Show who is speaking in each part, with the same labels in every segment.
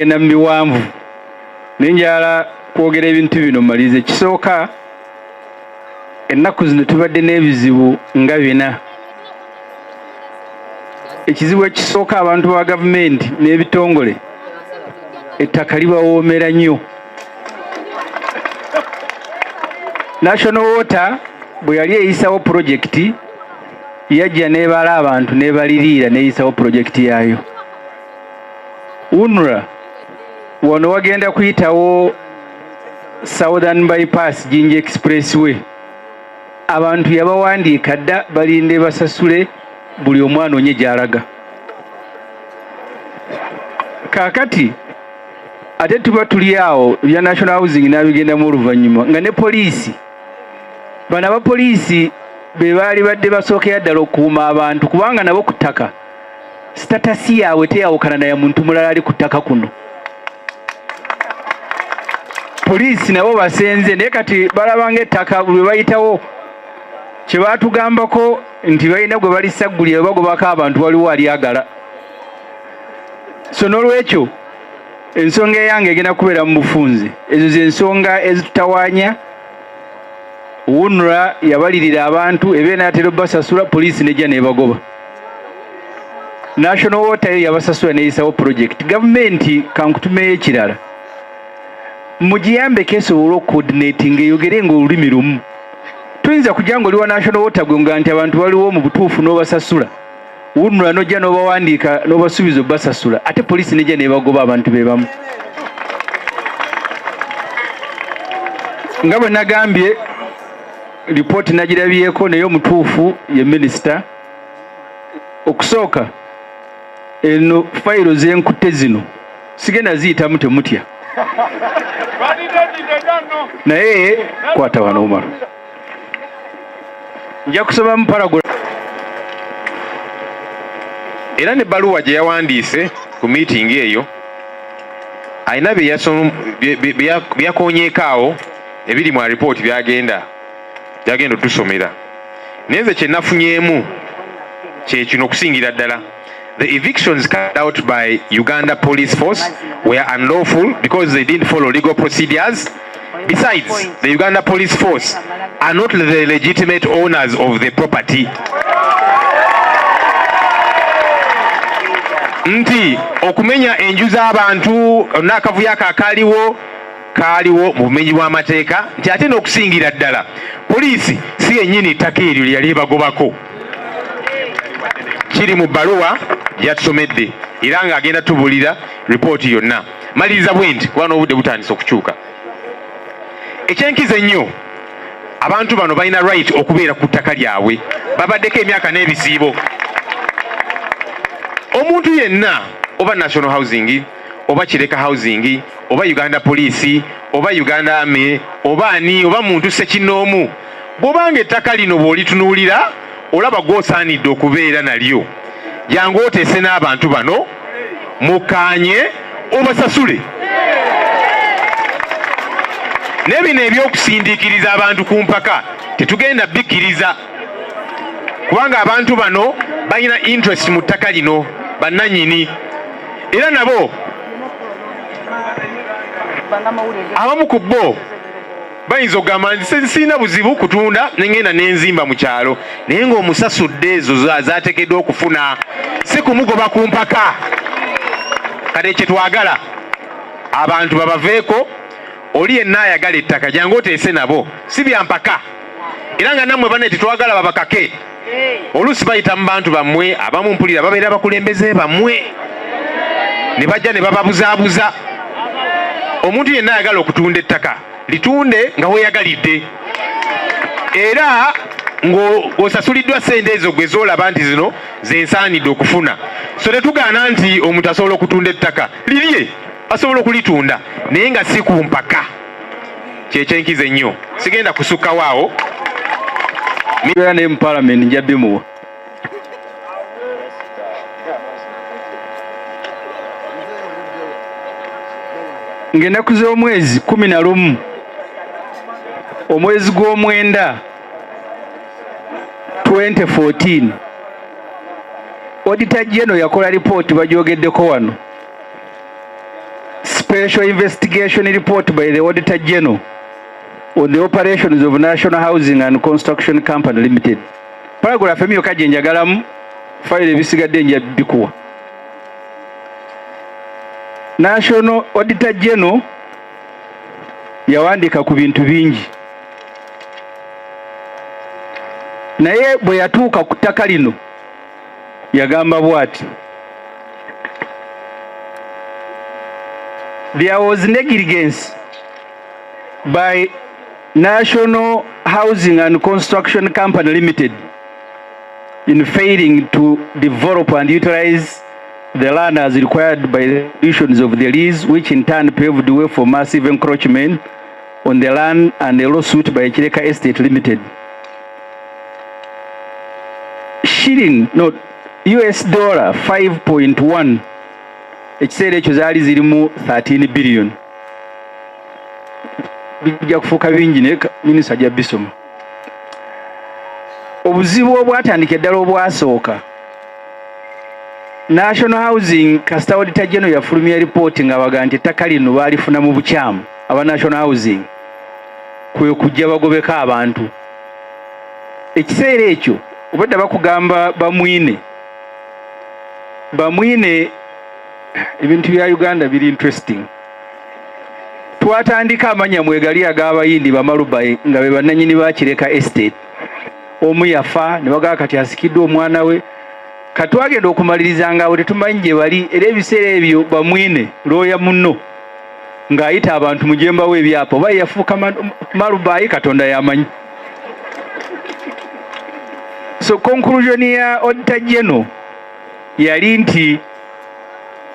Speaker 1: na miwanvu nenjala kwogera ebintu bino malize kisooka ennaku zino tubadde n'ebizibu nga bina. Ekizibu ekisooka abantu ba gavumenti n'ebitongole ettaka libawoomera nnyo. National Water bwe yali eyisawo pulojekiti yajja n'ebala abantu n'ebaliriira n'eyisawo pulojekiti yaayo. UNRA wano wagenda kuyitawo Southern Bypass Jinja Expressway, abantu yabawandiika dda balinde basasule buli omwana onye gy'alaga. Kaakati ate tuba tuli awo bya National Housing n'abigendamu oluvannyuma nga ne poliisi bano abapoliisi be baali badde basookera ddala okukuuma abantu kubanga nabo ku ttaka sitatasi yaabwe teyawukana naye muntu mulala ali ku ttaka kuno. Poliisi nabo basenze naye kati balabanga ettaka bwe bayitawo kye baatugambako nti balina gwe balisaggulira bagobako abantu waliwo alyagala. So n'olwekyo ensonga eyange egenda kubeera mu bufunze. Ezo z'ensonga ezitutawaanya. UNRA yabalirira abantu ebe n'atera basasula, poliisi nejja nebagoba. National Water yabasasula neyisawo project. Gavumenti kankutumeyo ekirala, mugiyambeko esobola okucoordinating eyogere ng'olulimi lumu. Tuyinza kujja ng'oli wa National Water gwenga nti abantu baliwo mu butuufu n'obasasula, UNRA n'ojja n'obawandiika n'obasuubiza obbasasula, ate poliisi nejja nebagoba abantu be bamu. Nga bwe nagambye ripooti nagirabyeko naye omutuufu ye minisita. Okusooka eno fayiro z'enkutte zino sigenda ziyitamu temutya, naye kwata wano Omar, nja kusoma mu paragraph
Speaker 2: era ne baluwa gye yawandiise ku meeting eyo alina byakonyeeko awo ebiri mu ripooti byagenda otusomera. Naye nze kye nafunyeemu kye kino okusingira ddala. The evictions carried out by Uganda Police Force were unlawful because they didn't follow legal procedures. Besides, the Uganda Police Force are not the legitimate owners of the property. Nti okumenya enju z'abantu n'akavuyo kaaliwo mu bumenyi bw'amateeka, nti ate n'okusingira ddala poliisi si yennyini ttaka eryo lyali bagobako. Kiri mu bbaluwa yatusomedde era ng'agenda tubuulira ripooti yonna. Maliriza bwe nti kuba n'obudde butandise okukyuka. Ekyenkiza ennyo, abantu bano balina right okubeera ku ttaka lyabwe, babaddeko emyaka n'ebisiibo. Omuntu yenna oba National Housing oba Kireka Housing oba Uganda Police oba Uganda Army oba ani oba muntu ssekinnoomu, bw'obanga ettaka lino bw'olitunuulira olaba gw'osaanidde okubeera nalyo, jangu oteese n'abantu bano mukaanye obasasule. N'ebino ebyokusindiikiriza abantu ku mpaka tetugenda bikkiriza, kubanga abantu bano balina interest mu ttaka lino, bannannyini. Era nabo abamu ku bo bayinza okugamba nti sirina buzibu kutunda nengenda n'enzimba mu kyalo, naye ng'omusasudde ezo zaateekeddwa okufuna, si kumugoba ku mpaka. Kale kye twagala abantu babaveeko. Oli yenna ayagala ettaka jangu oteese nabo, si bya mpaka. Era nga nammwe bane tetwagala babakake. Oluusi bayita mu bantu bammwe, abamu mpulira babeera bakulembeze bammwe, ne bajja ne bababuzaabuza. Omuntu yenna ayagala okutunda ettaka litunde nga weeyagalidde, era ng'osasuliddwa ssente ezo gwe zoolaba nti zino zensaanidde okufuna. So tetugaana nti omuntu asobola okutunda ettaka lirye, asobola okulitunda naye nga si ku mpaka. Kyekyenkiza ennyo, sigenda kusukkawo awo.
Speaker 1: Era ne mu Parliament nja bimuwa. Ng'ennaku z'omwezi 11 omwezi gw'omwenda 2014 Auditor General yakola ripooti bagyogeddeko wano special investigation report by the Auditor General on the operations of National Housing and Construction Company Limited. Paragraph emiyo kaje njagalamu file ebisigadde nja bikuwa. National Auditor General yawandika ku bintu bingi. Naye bwe yatuuka ku ttaka lino yagamba bw'ati. There was negligence by National Housing and Construction Company Limited in failing to develop and utilize the land as required by the conditions of the lease, which in turn paved the way for massive encroachment on the land and a lawsuit by Kireka Estate Limited. US dollar 5.1. Ekiseera ekyo zaali zirimu 13 billion. Bijja kufuuka bingi naye minisita ajja bisoma. Obuzibu obwatandika eddala obwasooka. National Housing kasita Auditor General yafulumya report ng'abaga nti ettaka lino baalifuna mu bukyamu aba National Housing kwe kujja bagobeko abantu. Ekiseera ekyo obadde bakugamba bamwine ebintu bya Uganda biri interesting. Twatandika amanya mwegali ag'abayindi bamalubaye nga be bannannyini ba Kireka Estate. Omu yafa ne bagamba kati asikiddwa omwana we. Katwagenda okumaliriza nga bwe tetumanyi gye bali era ebiseera ebyo bamwine looya munno ng'ayita abantu mujemba w'ebyapa oba yafuuka malubayi Katonda yamanyi. So conclusion ya Auditor General yali nti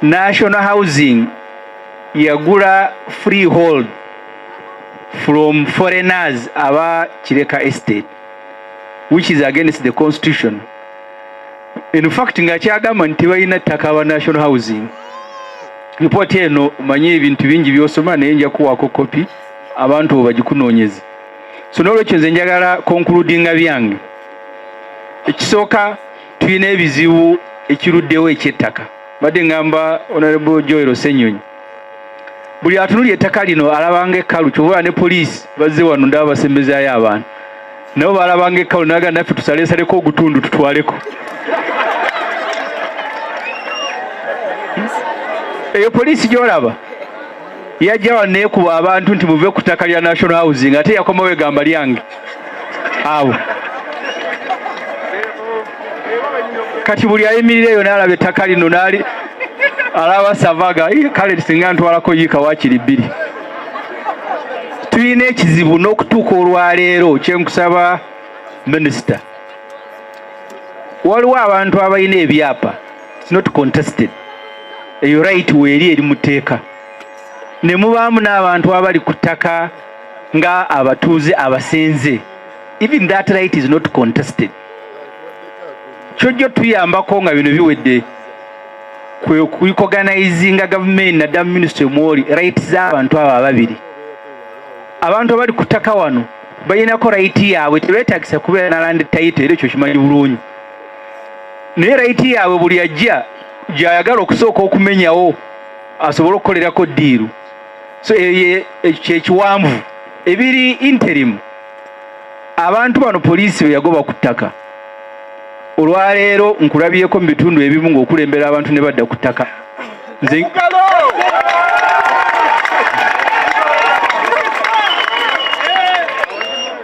Speaker 1: National Housing yagula freehold from foreigners aba Kireka Estate, which is against the constitution. In fact nga kyagamba nti balina ttaka aba National Housing. Report eno manye ebintu bingi byosoma naye nja kuwaako kopi abantu bo bagikunoonyeze. So n'olwekyo nze njagala concludinga byange. Ekisooka tulina ebizibu ekiruddewo eky'ettaka. Badde ngamba Honorable Joel Senyonyi. Buli atunulya ettaka lino alabanga ekkalu kyova ne poliisi bazze wano ndaba basembezaayo abantu. Nabo balabanga ekkalu naga naffe tusaleesaleko ogutundu tutwaleko. Eyo poliisi gy'olaba yajja wano neekuba abantu nti muve ku ttaka lya National Housing ate yakomawo egamba lyange. Awo. Kati buli ayimirira eyo n'alaba ettaka lino n'ali alaba Savaga kale singa ntwalako yiika waakiri bbiri. Tulina ekizibu n'okutuuka olwaleero kyenkusaba minisita. Waliwo abantu abalina ebyapa. It's not contested. Eyo right weeri eri mu tteeka. Ne mubaamu n'abantu abali ku ttaka nga abatuuze abasenze. Even that right is not contested. Kyojjo tuyambako nga bino biwedde kuorganizinga government na dam ministry mwoli right z'abantu abo ababiri. Abantu abali ku ttaka wano balinako right yaabwe tebeetagisa kubeera na land title era ekyo kimanyi bulungi. Naye right yaabwe buli ajja gy'ayagala okusooka okumenyawo asobole okukolerako ddiiru. So kyekiwanvu ebiri interim abantu bano poliisi be yagoba ku ttaka. Olwaleero nkulabyeko mu bitundu ebimu ng'okulembera abantu ne badda ku ttaka.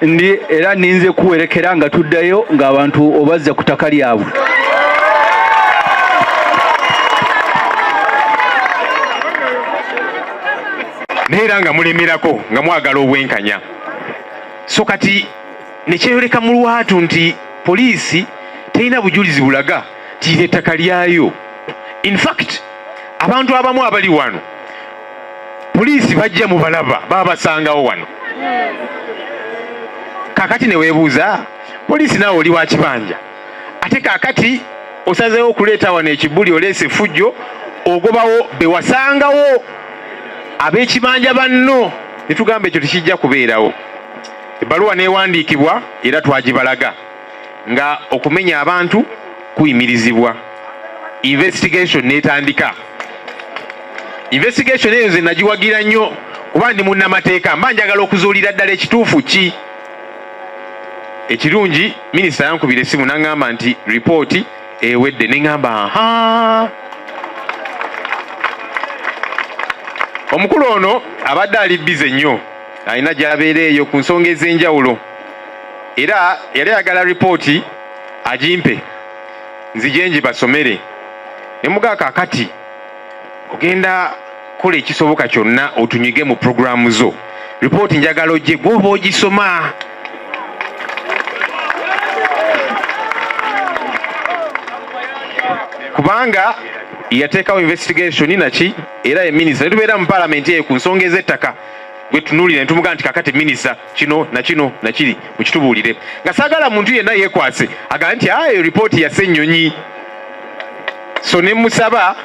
Speaker 1: Ndi era ninze kuwerekera nga tuddayo ng'abantu obazza ku ttaka lyabwe.
Speaker 2: Naye era nga mulemerako nga mwagala obwenkanya. So kati ne kyeyoleka mu lwatu nti poliisi terina bujulizi bulaga nti ettaka lyayo. In fact abantu abamu abali wano poliisi bajja mu balaba babasangawo wano. Kakati ne weebuuza poliisi naawe oli wa kibanja ate kakati osazeewo okuleeta wano ekibuli oleese fujjo ogobawo bewasangawo ab'ekibanja banno ne tugamba ekyo tekijja kubeerawo. Ebbaluwa neewandiikibwa era twagibalaga nga okumenya abantu kuyimirizibwa. Investigation netandika. investigation eyo nze nagiwagira nnyo kuba ndi munnamateeka mba njagala okuzuulira ddala ekituufu ki. Ekirungi minisita yankubira essimu n'aŋŋamba nti ripooti ewedde, ne ŋŋamba aha. Omukulu ono abadde ali bize nnyo, alina gy'abeera eyo ku nsonga ez'enjawulo, era yali ayagala ripooti agimpe nzije ngibasomere. Ne mugaa kaakati ogenda kola ekisoboka kyonna otunyige mu puroguramu zo. Ripooti njagala ogye gw'oba ogisoma. Kubanga yateekawo investigation naki era ye minisita ne tubeera mu paalamenti eyo ku nsonga ez'ettaka gwe tunuulira ne tumugaa nti kakati minisita kino na kino nakiri mukitubuulire, nga saagala muntu yenna yeekwase agamba nti eyo ripooti ya Ssennyonyi. So ne musaba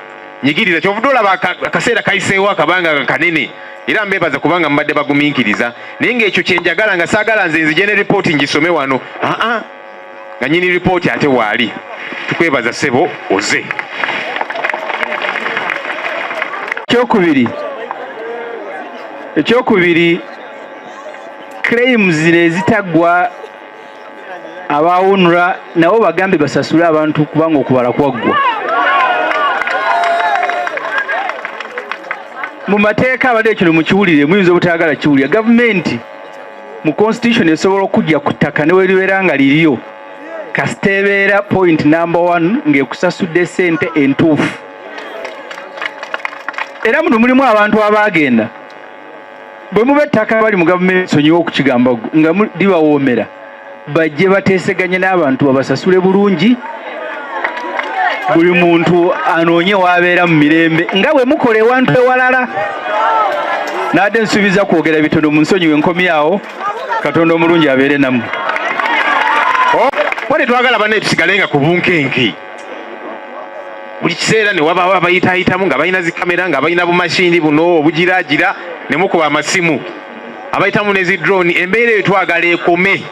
Speaker 2: nyigiriza kyovudde olaba akaseera kayiseewo akabanga kanene era mbeebaza kubanga mbadde bagumiikiriza, naye ng'ekyo kyenjagala nga saagala nze nzije ne ripooti ngisome wano nga nyini ripooti ate waali. Tukwebaza ssebo oze.
Speaker 1: Ekyokubiri claims zino ezitaggwa abaawunula nabo bagambe basasule abantu kubanga okubala kwaggwa. Mu mateeka abadde ekino mukiwulire, muyinza obutayagala kiwulira. Gavumenti mu constitution esobola okujja ku ttaka ne weribeera nga liriyo kasiteebeera point number 1 ng'ekusasudde ssente entuufu. Era muno mulimu abantu abaagenda bwe muba ettaka bali mu gavumenti sonyiwa okukigamba nga libawoomera bajje bateeseganye n'abantu babasasule bulungi, buli muntu anoonye waabeera mu mirembe nga bwe mukola ewantu ewalala. Nadde nsuubiza kwogera bitono mu nsonyiwe nkomi awo. Katonda omulungi abeere nammwe.
Speaker 2: Wale twagala banne tusigale nga ku bunkenke. Buli kiseera ne wabaawo abayitaayitamu nga balina zikamera nga balina bumashini buno obugiraagira ne mukuba amasimu abayitamu ne zidroni. Embeera eyo twagala ekome,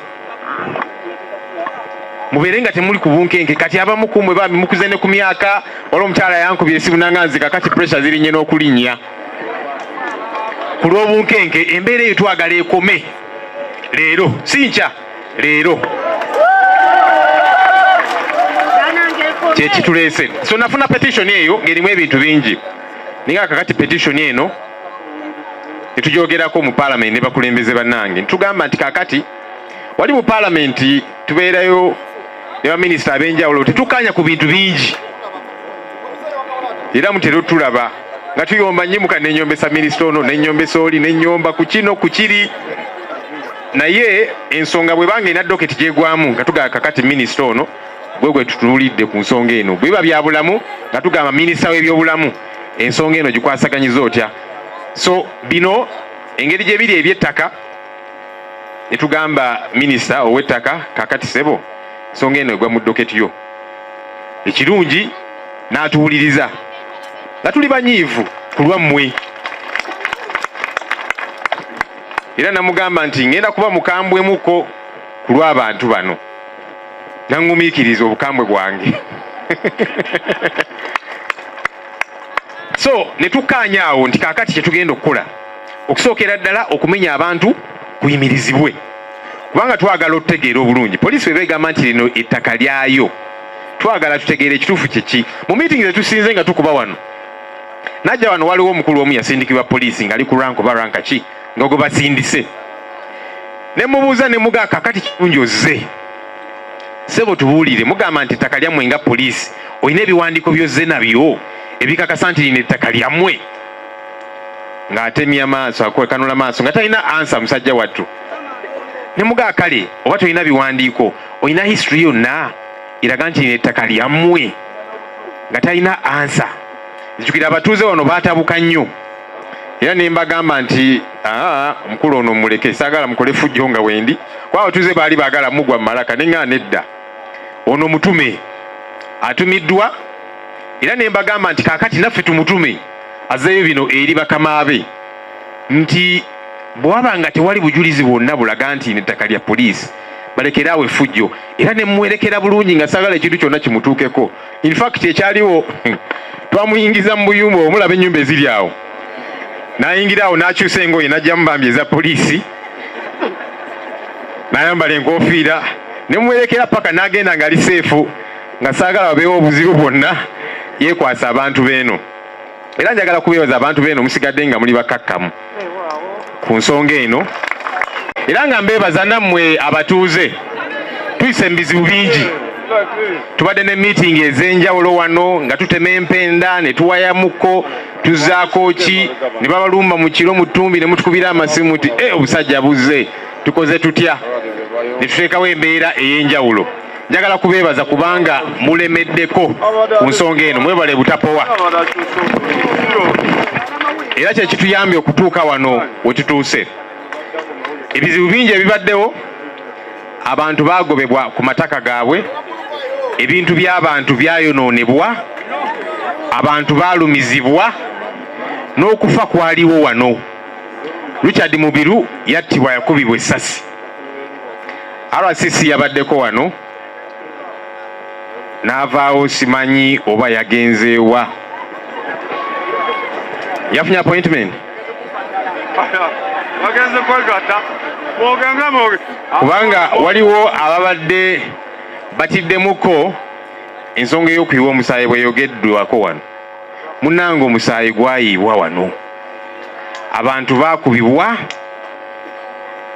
Speaker 2: mubeere nga temuli ku bunkenke. Kati abamu kumwe bambi mukuze ne ku myaka, wala omukyala yankubira essimu nanganzika kati pressure zirinnye n'okulinnya ku lw'obunkenke. Embeera eyo twagala ekome leero, si nkya, leero. Kyekituleese. So nafuna petition eyo ng'erimu ebintu bingi. Ninga kakati petition eno netugyogerako mu parliament ne bakulembeze bannange. Ntugamba nti kakati wali mu parliament tubeerayo ne baminisita ab'enjawulo tetukkaanya ku bintu bingi. Era mutera tulaba nga tuyomba nnyimuka n'ennyombesa minisita ono n'ennyombesa oli n'ennyomba ku kino ku kiri. Naye ensonga bwe banga ena doketi gyegwamu nga tugamba kakati minisita ono gwe tutuulidde ku nsonga eno. Bwe bya bulamu nga tugamba minisita w'ebyobulamu ensonga eno gikwasaganyiza otya. So bino engeri gye biri eby'ettaka ne tugamba minisita ow'ettaka kakati ssebo ensonga eno egwa mu doketi yo. Ekirungi n'atuwuliriza nga tuli banyiivu ku lwammwe. Era namugamba nti ngenda kuba mukambwemuko ku lw'abantu bano. Nangumiikiriza obukambwe bwange. So ne tukkaanya awo nti kaakati kye tugenda okukola okusookera ddala okumenya abantu kuyimirizibwe, kubanga twagala otutegeera obulungi. Poliisi bwe beegamba nti lino ettaka lyayo, twagala tutegeere ekituufu kyeki. Mu miitingi ze tusinze nga tukuba wano, najja wano waliwo omukulu omu yasindikibwa poliisi ng'ali ku rank oba ranka ki nga gwe basindise. Ne mubuuza ne mugaa kaakati kirungi ozze ssebo tubuulire. Mugamba nti ettaka lyammwe nga poliisi olina ebiwandiiko byozze nabyo ebikakasa nti lino ettaka lyammwe, ng'atemya maaso akwekanula maaso nga talina ansa musajja wattu. Ne mugaa kale oba tolina biwandiiko, olina history yonna eraga nti lino ettaka lyammwe, nga talina ansa. Nzijukira abatuuze wano baatabuka nnyo. Era ne mbagamba nti omukulu ono muleke, saagala mukole fujjo nga wendi. Kwa abatuuze baali baagala mugwa mu malaka ne nga nedda. Ono mutume atumiddwa, era ne mbagamba nti kaakati naffe tumutume azzeeyo bino eri bakama be nti bw'aba nga tewali bujulizi bwonna bulaga nti ettaka lya poliisi, balekerawo effujjo era ne mwerekera bulungi nga sagala ekintu kyonna kimutuukeko. In fact ekyaliwo twamuyingiza mu buyumba omulaba ennyumba eziri awo n'ayingira awo n'akyusa engoye n'ajja mubambi eza poliisi n'ayambala enkofiira ne mwerekera paka n'agenda nga ali seefu nga saagala babeewo obuzibu bwonna yeekwasa abantu beeno. Era njagala kubeebaza abantu beeno musigadde nga muli bakakkamu ku nsonga eno era nga mbeebaza nammwe abatuuze. Tuyise mu bizibu bingi, tubadde ne miitingi ez'enjawulo wano nga tutema empenda ne tuwayamuko tuzaako ki ne babalumba mu kiro mu ttumbi ne mutukubira amasimu nti obusajja buzze tukoze tutya, ne tuteekawo embeera ey'enjawulo. Njagala kubeebaza kubanga mulemeddeko ku nsonga eno, mwebale butapowa era kye kituyambye okutuuka wano we tutuuse. Ebizibu bingi ebibaddewo, abantu baagobebwa ku mataka gaabwe, ebintu by'abantu byayonoonebwa, abantu baalumizibwa, n'okufa kwaliwo wano. Richard Mubiru yattibwa yakubibwa essasi. RCC yabaddeko wano n'avaawo, simanyi oba yagenzeewa. Yafunye appointment kubanga waliwo ababadde batiddemuko ensonga ey'okuyiwa omusaayi bweyogeddwako wano. Munnange omusaayi gwayiibwa wano, abantu baakubibwa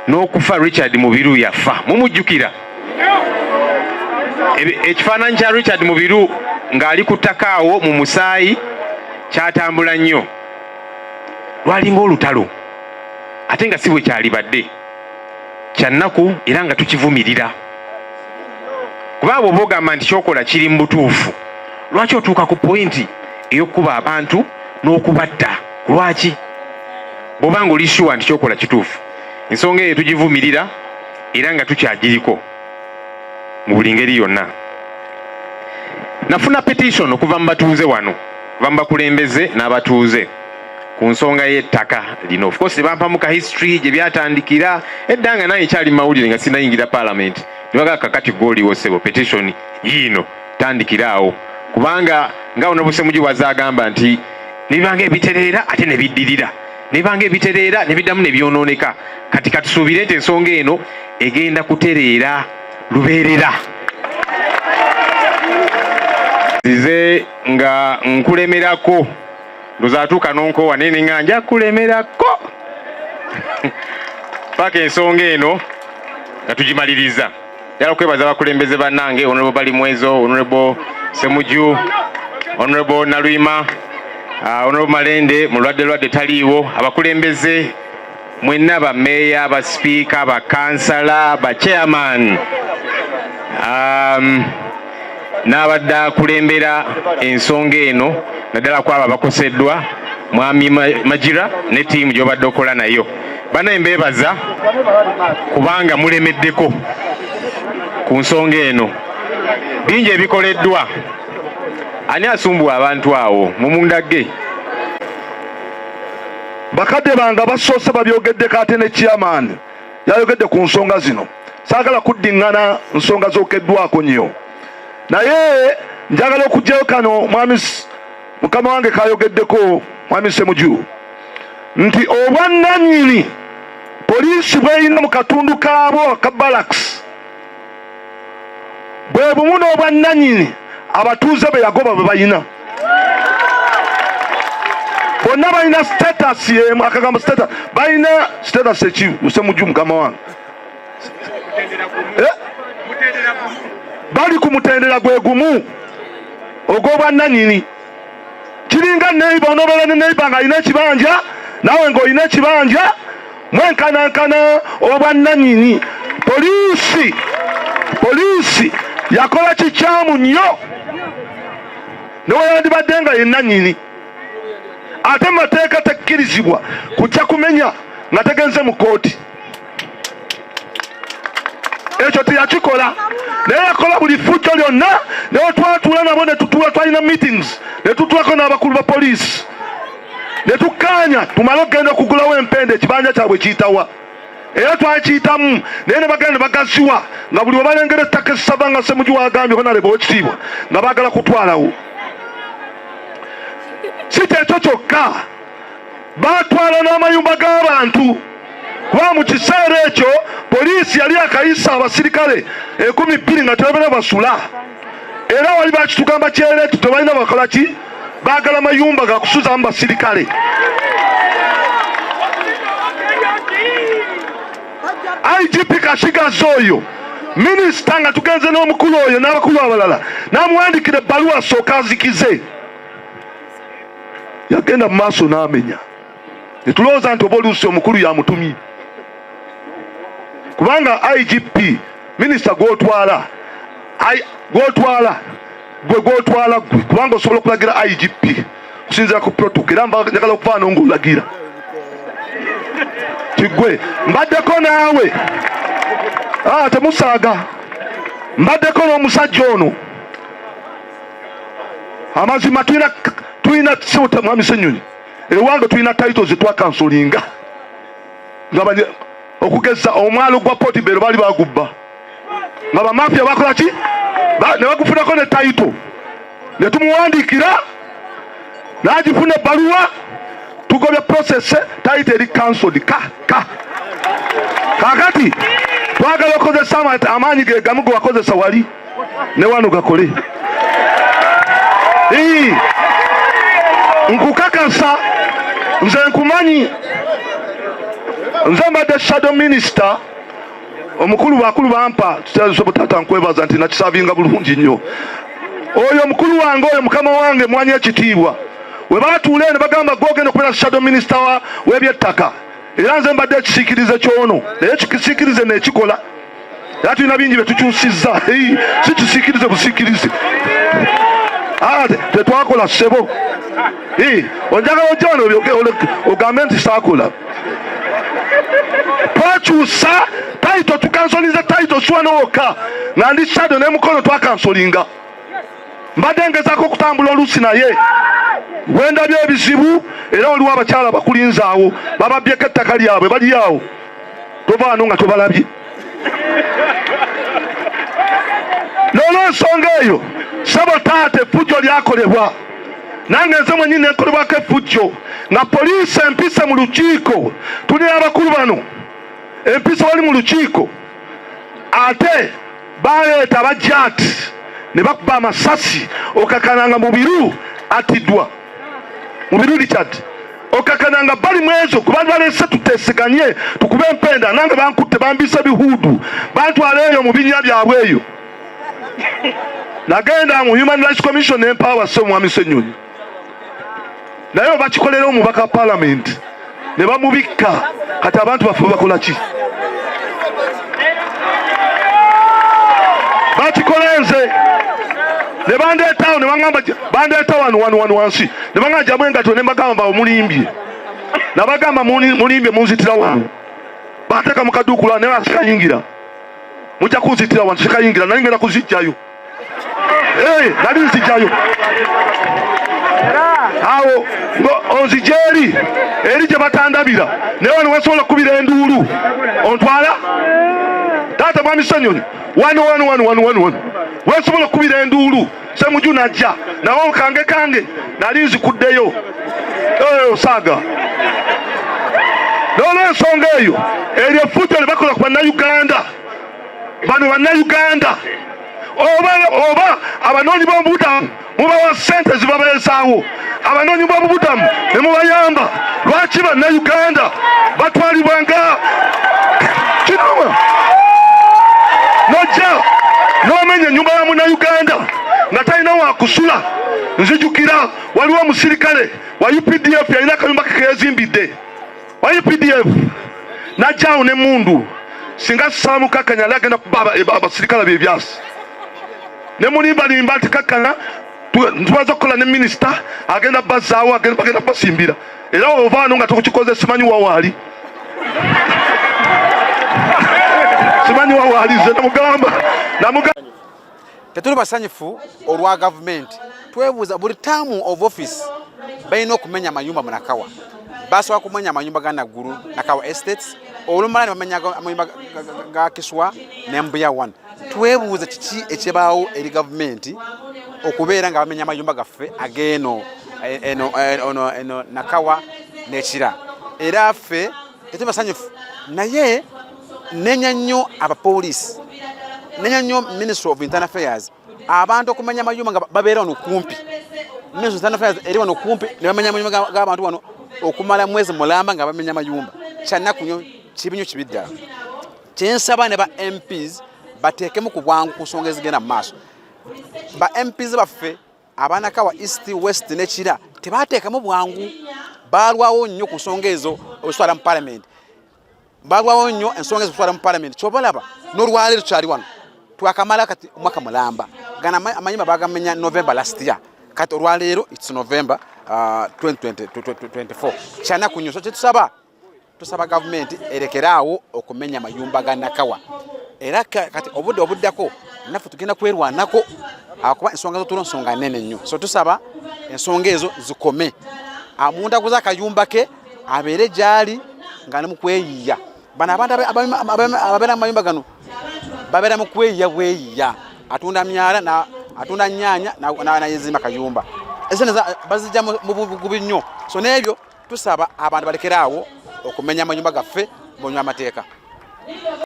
Speaker 2: n'okufa. Richard Mubiru yafa, mumujjukira ekifaananyi kya Richard Mubiru ng'ali ku ttaka awo mu musaayi kyatambula nnyo, lwalinga olutalo ate nga si bwe kyalibadde, kya nnaku era nga tukivumirira. Kubanga bw'oba ogamba nti kyokola kiri mu butuufu, lwaki otuuka ku pointi ey'okkuba abantu n'okubatta? Lwaki? Bw'oba nga oli sure nti kyokola kituufu. Ensonga eyo tugivumirira era nga tukyagiriko mu buli ngeri yonna. Nafuna petition okuva mu batuuze wano, okuva mu bakulembeze n'abatuuze ku nsonga y'ettaka lino. Of course bampamu ka history gye byatandikira edda nga naye kyali mawulire nga sinayingira parliament. Nibaga kakati goliwo sebo petition yino tandikira awo, kubanga nga onobuse muji wazagamba nti nibanga ebitereera ate ne biddirira, nibanga ebitereera ne biddamu ne byonooneka. Kati katusuubire nti ensonga eno egenda kutereera lubeerera. Nze nga nkulemerako, ndoza atuuka n'onkowa naye nga nja kulemerako paka ensonga eno nga tugimaliriza. Njagala okwebaza abakulembeze bannange, Honorable Balimwezo, Honorable Semuju, Honorable Nalwima, Honorable Malende, mulwadde taliiwo, abakulembeze mwenna, bameeya, abasipiika, bakansala, abachairman, n'abadde akulembera ensonga eno, naddala kwabo abakoseddwa, Mwami Magira ne ttiimu gy'obadde okola nayo. Banaye mbeebaza kubanga mulemeddeko ku nsonga eno. Bingi ebikoleddwa. Ani asumbuwa abantu awo mumundage?
Speaker 3: Bakadde banga basoose babyogeddeko ate ne chairman yayogedde ku nsonga zino. Saagala kuddiŋŋana nsonga zookeddwako nnyo. Naye njagala okugyayo kano mwami mukama wange kayogeddeko, Mwami Semuju, nti obwannannyini poliisi bweyina mu katundu kaabo aka barracks bwe bumu n'obwannannyini abatuuze be yagoba bwe bayina. Bonna balina status yemu, akagamba status, balina status eki Semuju mukama wange? Bali ku mutendera gwe gumu ogw'obwannannyini. Kiringa neighbor, onobeera ne neighbor nga alina ekibanja naawe ng'olina ekibanja, mwenkanankana obwannannyini. Poliisi yakola kikyamu nnyo neweyandibadde nga yennannyini, ate mateeka tekkirizibwa kujja kumenya nga tegenze mu kooti. Ekyo teyakikola, naye yakola buli fujjo lyonna. Naye twatuula nabo ne tutuula, twalina meetings ne tutuulako n'abakulu ba poliisi ne tukkaanya tumale okugenda okugulawo empenda ekibanja kyabwe kiyitawa. era twakiyitamu naye ne bagenda ne bagaziwa nga buli webalengera ettaka essava nga Ssemujju wagambye honalebo wekitiibwa nga baagala kutwalawo. Si kyekyo kyokka, baatwala n'amayumba g'abantu kuba mu kiseera ekyo poliisi yali akayisa abasirikale 1200 nga tebalina basula, era wali bakitugamba kyereetu tebalina bakola ki, baagala mayumba gakusuzamu basirikale. IGP Kashigazi oyo minisita nga tugenze n'omukulu oyo n'abakulu abalala n'amuwandikira ebbaluwa asooka azikize, yagenda mu maaso n'amenya. Netulowooza nti oba oluusi omukulu yamutumye, kubanga IGP minisita gw'otwala gwe kubanga osobola okulagira IGP kusinzira ku protocol, era njagala okufaana ng'olagira kigwe. Mbaddeko naawe temusaaga, mbaddeko n'omusajja ono. Amazima tulina sibuta Mwami Ssenyonyi, ewange tulina titles zetwakansolinga okugeza omwalo gwa Port Bell baali bagubba nga bamafia bakola ki, ne bagufunako ne title, ne tumuwandikira n'agifuna ebbaluwa, tugobya process title eri cancelled kakati twagala okozesa amaanyi ge gamu ge wakozesa wali ne wano gakole. Nkukakasa nze nkumanyi, nze mbadde shadow minister omukulu bakulu bampa tata nkwebaza nti nakisavinga bulungi nnyo. Oyo omukulu wange oyo mukama wange mwanyi ekitiibwa we batuule ne bagamba gwogenda okubeera shadow minister w'ebyettaka, era nze mbadde ekisiikirize kyono, naye ekisiikirize nekikola, era tulina bingi byetukyusizza. Si kisiikirize busiikirize tetwakola ssebo. Onjagala ojja wano ogambe nti saakola. Twakyusa taito, tukansoliza taito siwanooka nga ndi shadow n'emukono twakansolinga. Mbadde ngezaako okutambula oluusi naye wendabye ebizibu, era waliwo abakyala bakulinzaawo bababyeko ettaka lyabwe bali awo, tova wano nga tobalabye. N'olwensonga eyo sabotaate effujjo lyakolebwa, nange nze mwennyini nenkolebwako effujjo nga poliisi empise mu lukiiko. Tulina abakulu bano empise wali mu lukiiko, ate baleeta abajaati ne bakuba amasasi okakananga mubiru atiddwa mubiru Richard okakananga bali mwezo kubantu balese tutesiganye tukube empenda, nange bankutte bambisa bihudu bantwala eyo mu binnya byabwe eyo. Nagenda mu Human Rights Commission n'empower Mwami Ssenyonyi, naye bakikolera omubaka wa Parliament ne bamubikka. Kati abantu baffe bakola ki? Bakikola nze ne bandeetawo ne baŋŋamba bandeeta wano wansi ne baŋŋamba jamu engato ne mbagamba omulimbye, nabagamba mulimbye munzitira wano, bateeka mu kaduukula ne basikayingira, mujja kunzitira wano sikayingira, nali ngenda kuzijjayo. Nali nzijjayo awo onzijja eri gye batandabira, naye wano wensobola okubira enduulu ontwala taata Mwami Ssenyonyi wano wensobola okubira enduulu. Ssemujju najja nawo kange nali nzikuddeyo osaaga. N'olwensonga eyo eryo effujjo lye bakola ku bannayuganda bano, bannayuganda oba abanoonyi b'obubudamu mubawa ssente zibabeezaawo, abanoonyi b'obubudamu ne mubayamba. Lwaki bannayuganda batwalibwanga kinoma? Nojja n'omenya ennyumba ya munnayuganda nga talina wakusula. Nzijukira waliwo omusirikale wa UPDF yalina akayumba ke keezimbidde wa UPDF, najjaawo n'emmundu singa Saamu Kakkanya yali agenda kuba abasirikale bebyasi, ne mulimbalimba nti Kakkanya ntubaza okukola ne minisita agenda bazaawo, bagenda basimbira, era ova wano nga tukukikoze simanyi wawaali simanyi wawaali ze namugamba
Speaker 4: tetuli basanyufu olwa gavumenti. Twebuuza buli term of office balina okumenya amayumba mu Nakawa. Basobola kumenya amayumba ga Naggulu, Nakawa Estates, olumala bamenya amayumba ga Kiswa ne Mbuya 1 twebuuza kiki ekibaawo eri government okubeera nga bamenya amayumba gaffe ageno eno Nakawa n'Ekira era ffe tetubasanyufu naye nenya nnyo abapoliisi nenya nnyo Ministry of Internal Affairs abantu okumenya amayumba nga babeera wano kumpi Ministry of Internal Affairs eri wano kumpi ne bamenya amayumba g'abantu wano okumala mwezi mulamba nga bamenya amayumba kyannaku nnyo kibi nnyo kibiddala kyensaba ne ba MPs bateekemu ku bwangu ku nsonga ezigenda mu maaso ba MPs baffe abanakawa East West n'Ekira tebateekamu bwangu balwawo nnyo ku nsonga ezo okuswala mu Parliament balwawo nnyo ensonga ezo okuswala mu Parliament kyobalaba n'olwaleero kyali wano twakamala kati omwaka mulamba gana amanyumba bagamenya November last year kati olwaleero it's November 2024 kyanaku nnyo so tusaba government erekeraawo okumenya amayumba ga Nakawa era kati obuddako naffe tugenda kwerwanako akuba ensonga zo nsonga nene nnyo so tusaba ensonga ezo zikome amuntu akuza akayumba ke abeere gyali nga ne mukweyiya bano abantu ababeera mu mayumba gano babeera mu kweyiya bweyiya atunda myala atunda nnyanya nayezimba kayumba esene bazijja mu bugubi nnyo so n'ebyo tusaba abantu balekeraawo okumenya amayumba gaffe bonywa amateeka